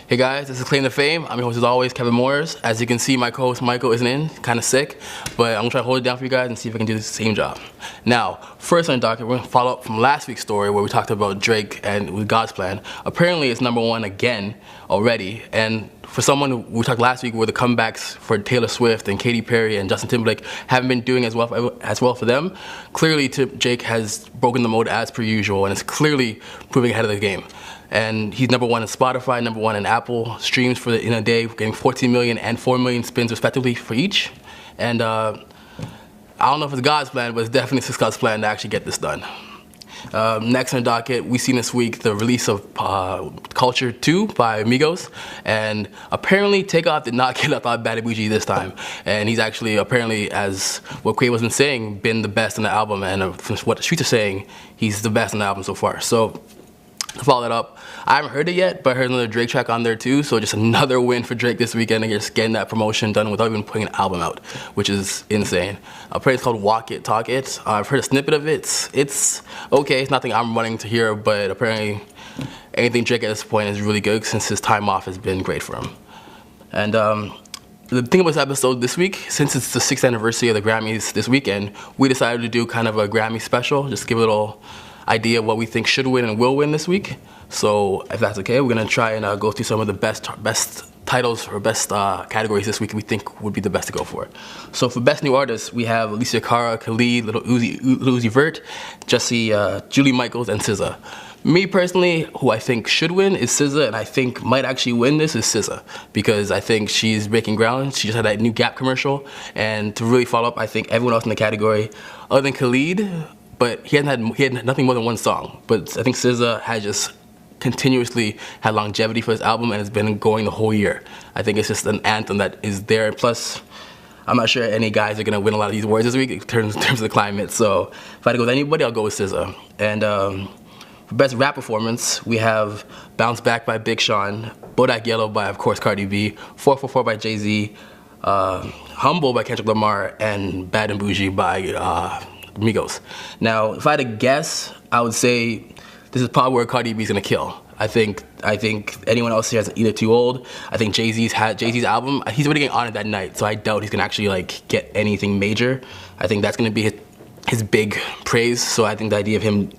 Hey guys, this is Claim to Fame. I'm your host as always, Kevin Morris. As you can see, my co-host Michael isn't in, kind of sick, but I'm gonna try to hold it down for you guys and see if I can do the same job. Now, first on the docket, we're gonna follow up from last week's story where we talked about Drake and with God's Plan. Apparently it's #1 again already, and for someone who we talked last week where the comebacks for Taylor Swift and Katy Perry and Justin Timberlake haven't been doing as well for them, clearly Drake has broken the mold as per usual and is clearly proving ahead of the game. And he's #1 in Spotify, #1 in Apple streams in a day, getting 14 million and 4 million spins respectively for each. And I don't know if it's God's plan, but it's definitely God's plan to actually get this done. Next on the docket, we've seen this week the release of Culture 2 by Migos, and apparently Takeoff did not get up on Bad and Bougie this time, and he's actually apparently, as what Quavo's been saying, been the best on the album, and from what the streets are saying, he's the best on the album so far. So to follow that up, I haven't heard it yet, but I heard another Drake track on there too, so just another win for Drake this weekend and just getting that promotion done without even putting an album out, which is insane. Apparently it's called Walk It, Talk It. I've heard a snippet of it. It's okay, it's nothing I'm running to hear, but apparently anything Drake at this point is really good since his time off has been great for him. And the thing about this episode this week, since it's the 6th anniversary of the Grammys this weekend, we decided to do kind of a Grammy special, just give a little idea of what we think should win and will win this week. So if that's okay, we're gonna try and go through some of the best titles or best categories this week we think would be the best to go for. So for best new artists, we have Alicia Cara, Khalid, Lil Uzi Vert, Julie Michaels, and SZA. Me personally, who I think should win is SZA, and I think might actually win this is SZA, because I think she's breaking ground. She just had that new Gap commercial, and to really follow up, I think everyone else in the category, other than Khalid, but he had nothing more than one song. But I think SZA had just continuously had longevity for his album and has been going the whole year. I think it's just an anthem that is there. Plus, I'm not sure any guys are gonna win a lot of these awards this week in terms of the climate. So if I had to go with anybody, I'll go with SZA. And for best rap performance, we have Bounce Back by Big Sean, Bodak Yellow by, of course, Cardi B, 444 by Jay-Z, Humble by Kendrick Lamar, and Bad and Bougie by Migos. Now, if I had to guess, I would say this is probably where Cardi B's gonna kill. I think anyone else here is either too old. I think Jay-Z's album, he's already getting on it that night, so I doubt he's gonna actually get anything major. I think that's gonna be his big praise. So I think the idea of him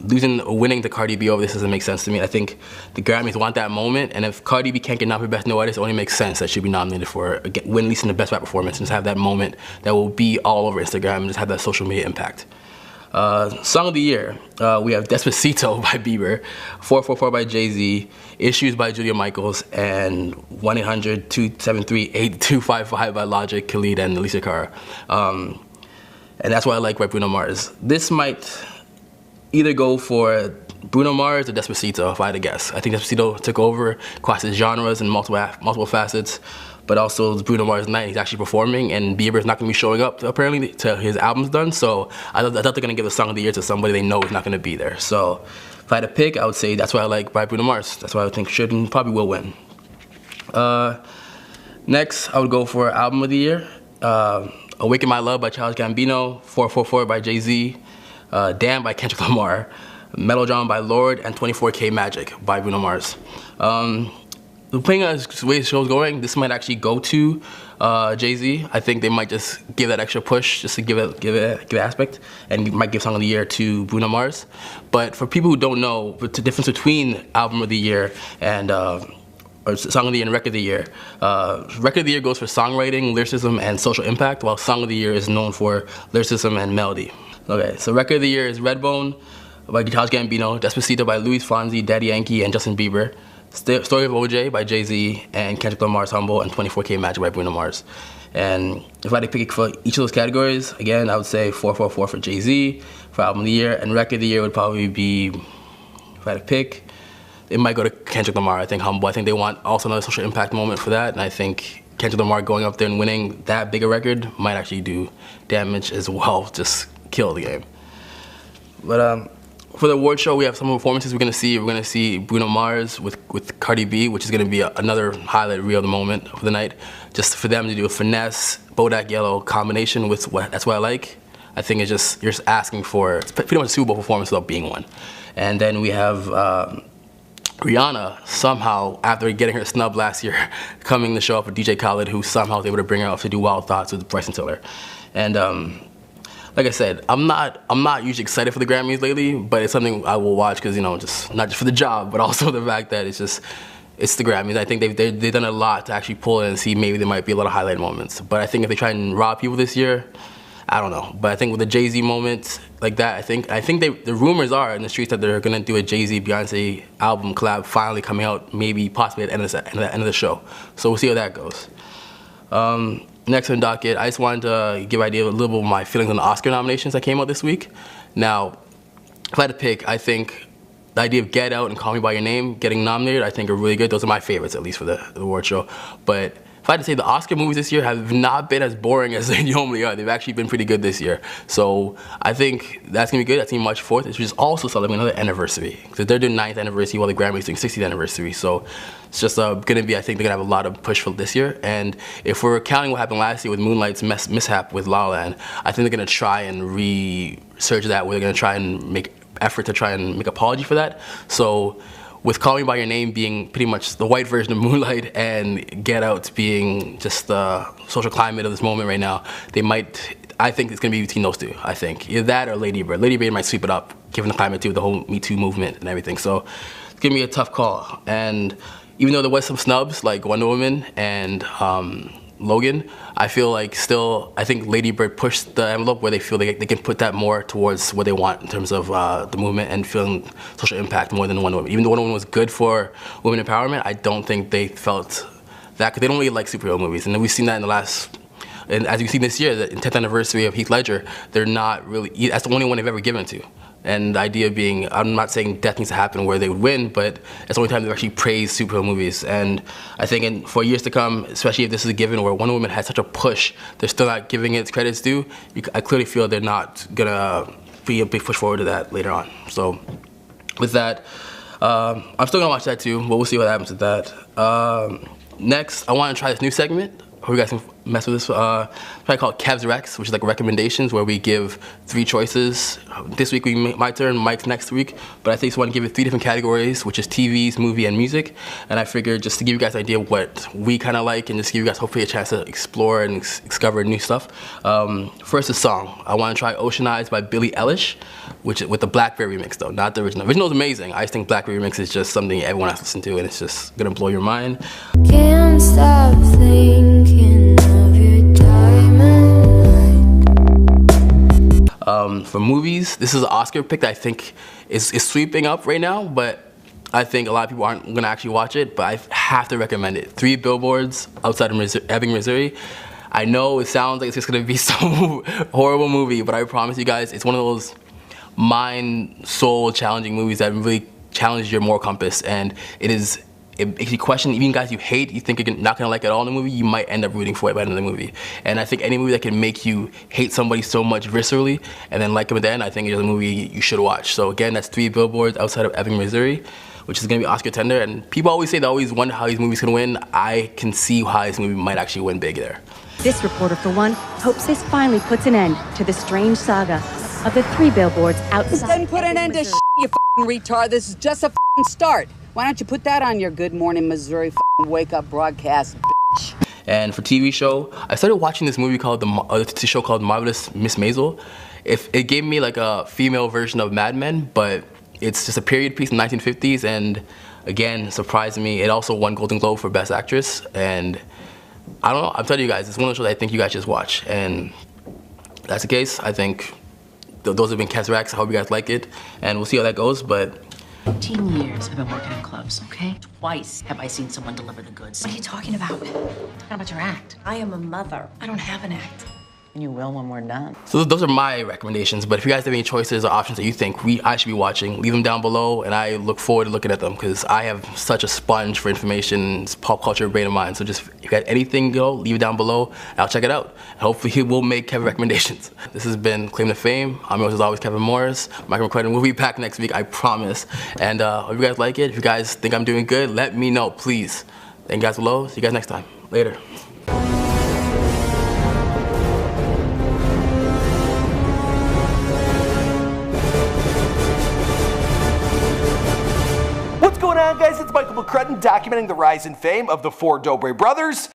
losing or winning to Cardi B over this doesn't make sense to me. I think the Grammys want that moment, and if Cardi B can't get nominated for Best New Artist, it only makes sense that she'd be nominated for win at least in the Best Rap Performance, and just have that moment that will be all over Instagram and just have that social media impact. Song of the Year, we have Despacito by Bieber, 444 by Jay-Z, Issues by Julia Michaels, and 1-800-273-8255 by Logic, Khalid, and Alicia Cara. And that's what I like by Bruno Mars. This might either go for Bruno Mars or Despacito, if I had to guess. I think Despacito took over, crosses genres and multiple facets, but also it's Bruno Mars' night. He's actually performing, and Bieber's not going to be showing up apparently till his album's done. So I thought they're going to give the Song of the Year to somebody they know is not going to be there. So if I had to pick, I would say that's what I like by Bruno Mars. That's what I would think should and probably will win. Next, I would go for Album of the Year. Awaken My Love by Childish Gambino, 444 by Jay-Z, Damn by Kendrick Lamar, Melodrama by Lorde, and 24K Magic by Bruno Mars. Depending on the way the show's going, this might actually go to Jay-Z. I think they might just give that extra push just to give it aspect, and might give Song of the Year to Bruno Mars. But for people who don't know the difference between Album of the Year and or Song of the Year and Record of the Year, Record of the Year goes for songwriting, lyricism, and social impact, while Song of the Year is known for lyricism and melody. Okay, so Record of the Year is Redbone by Childish Gambino, Despacito by Luis Fonsi, Daddy Yankee, and Justin Bieber, Story of OJ by Jay-Z, and Kendrick Lamar's Humble, and 24K Magic by Bruno Mars. And if I had to pick for each of those categories, again, I would say 444 for Jay-Z for Album of the Year, and Record of the Year would probably be, if I had to pick, it might go to Kendrick Lamar. I think Humble. I think they want also another social impact moment for that, and I think Kendrick Lamar going up there and winning that big a record might actually do damage as well, just kill the game. But for the award show, we have some performances we're gonna see. We're gonna see Bruno Mars with Cardi B, which is gonna be another highlight reel of the moment for the night. Just for them to do a Finesse, Bodak Yellow combination with that's what I like. I think it's just, you're just asking for, it's pretty much a Super Bowl performance without being one. And then we have Rihanna somehow, after getting her snub last year, coming to show up with DJ Khaled, who somehow was able to bring her up to do Wild Thoughts with Bryson Tiller. And like I said, I'm not usually excited for the Grammys lately, but it's something I will watch because, you know, just not just for the job, but also the fact that it's the Grammys. I think they've done a lot to actually pull in and see maybe there might be a lot of highlight moments. But I think if they try and rob people this year, I don't know. But I think with the Jay-Z moment like that, I think the rumors are in the streets that they're gonna do a Jay-Z Beyonce album collab finally coming out, maybe possibly at the end of the show. So we'll see how that goes. Next on the docket, I just wanted to give an idea of a little bit of my feelings on the Oscar nominations that came out this week. Now, if I had to pick, I think the idea of Get Out and Call Me By Your Name getting nominated, I think are really good. Those are my favorites, at least for the award show. But if I had to say, the Oscar movies this year have not been as boring as they normally are. They've actually been pretty good this year. So I think that's going to be good. That's going to be March 4th, which is also celebrating another anniversary. Because they're doing 9th anniversary while the Grammys doing 60th anniversary. So it's just going to be, I think they're going to have a lot of push for this year. And if we're counting what happened last year with Moonlight's mishap with La La Land, I think they're going to try and research that, where they're going to try and make effort to try and make apology for that. So with Call Me By Your Name being pretty much the white version of Moonlight and Get Out being just the social climate of this moment right now, I think it's going to be between those two, I think. Either that or Lady Bird. Lady Bird might sweep it up, given the climate too, the whole Me Too movement and everything. So it's going to be a tough call. And even though there was some snubs, like Wonder Woman and Logan, I feel like I think Lady Bird pushed the envelope where they feel they can put that more towards what they want in terms of the movement and feeling social impact more than Wonder Woman. Even though Wonder Woman was good for women empowerment, I don't think they felt that, because they don't really like superhero movies. And then we've seen that in the last, and as you've seen this year, the 10th anniversary of Heath Ledger, they're not really, that's the only one they've ever given to. And the idea being, I'm not saying death needs to happen where they would win, but it's the only time they've actually praised superhero movies. And I think for years to come, especially if this is a given where Wonder Woman had such a push, they're still not giving it its credits due. I clearly feel they're not gonna be a big push forward to that later on. So with that, I'm still gonna watch that too, but we'll see what happens with that. Next, I wanna try this new segment. Hope you guys can mess with this. Probably called Kev's Recs, which is like recommendations where we give 3 choices. This week my turn, Mike's next week. But I think I want to give it 3 different categories, which is TVs, movie, and music. And I figured just to give you guys an idea of what we kind of like, and just give you guys hopefully a chance to explore and discover new stuff. First, a song. I want to try Ocean Eyes by Billie Eilish, which with the Blackberry remix though, not the original. The original is amazing. I just think Blackberry remix is just something everyone has to listen to, and it's just gonna blow your mind. Can't stop thinking of your diamond. For movies, this is an Oscar pick that I think is sweeping up right now, but I think a lot of people aren't gonna actually watch it, but I have to recommend it. 3 Billboards Outside of Ebbing, Missouri. I know it sounds like it's just gonna be some horrible movie, but I promise you guys, it's one of those mind, soul challenging movies that really challenge your moral compass, and it makes you question, even guys you hate, you think you're not gonna like at all in the movie, you might end up rooting for it by the end of the movie. And I think any movie that can make you hate somebody so much viscerally and then like them at the end, I think is a movie you should watch. So again, that's 3 Billboards Outside of Ebbing, Missouri, which is gonna be Oscar tender. And people always say they always wonder how these movies can win. I can see how this movie might actually win big there. This reporter, for one, hopes this finally puts an end to the strange saga of the 3 Billboards Outside. Then put an end to you f***ing retard. This is just a f***ing start. Why don't you put that on your Good Morning Missouri f***ing wake-up broadcast, bitch? And for TV show, I started watching this movie called the show called Marvelous Miss Maisel. It gave me like a female version of Mad Men, but it's just a period piece in the 1950s, and again, surprised me. It also won Golden Globe for Best Actress, and I don't know, I'm telling you guys, it's one of those shows I think you guys should watch, and if that's the case, I think those have been Kev's Recs. I hope you guys like it, and we'll see how that goes, but 15 years I've been working in clubs, okay? Twice have I seen someone deliver the goods. What are you talking about? I'm talking about your act. I am a mother. I don't have an act. And you will when we're done. So those are my recommendations, but if you guys have any choices or options that you think I should be watching, leave them down below, and I look forward to looking at them because I have such a sponge for information. It's pop culture brain of mine. So just if you got anything, leave it down below, and I'll check it out. And hopefully he will make Kevin recommendations. This has been Claim to Fame. I'm yours as always, Kevin Morris. Michael McCrudden will be back next week, I promise. And if you guys like it, if you guys think I'm doing good, let me know, please. Thank you guys below. See you guys next time. Later. What's going on, guys? credit documenting the rise and fame of the four Dobre brothers.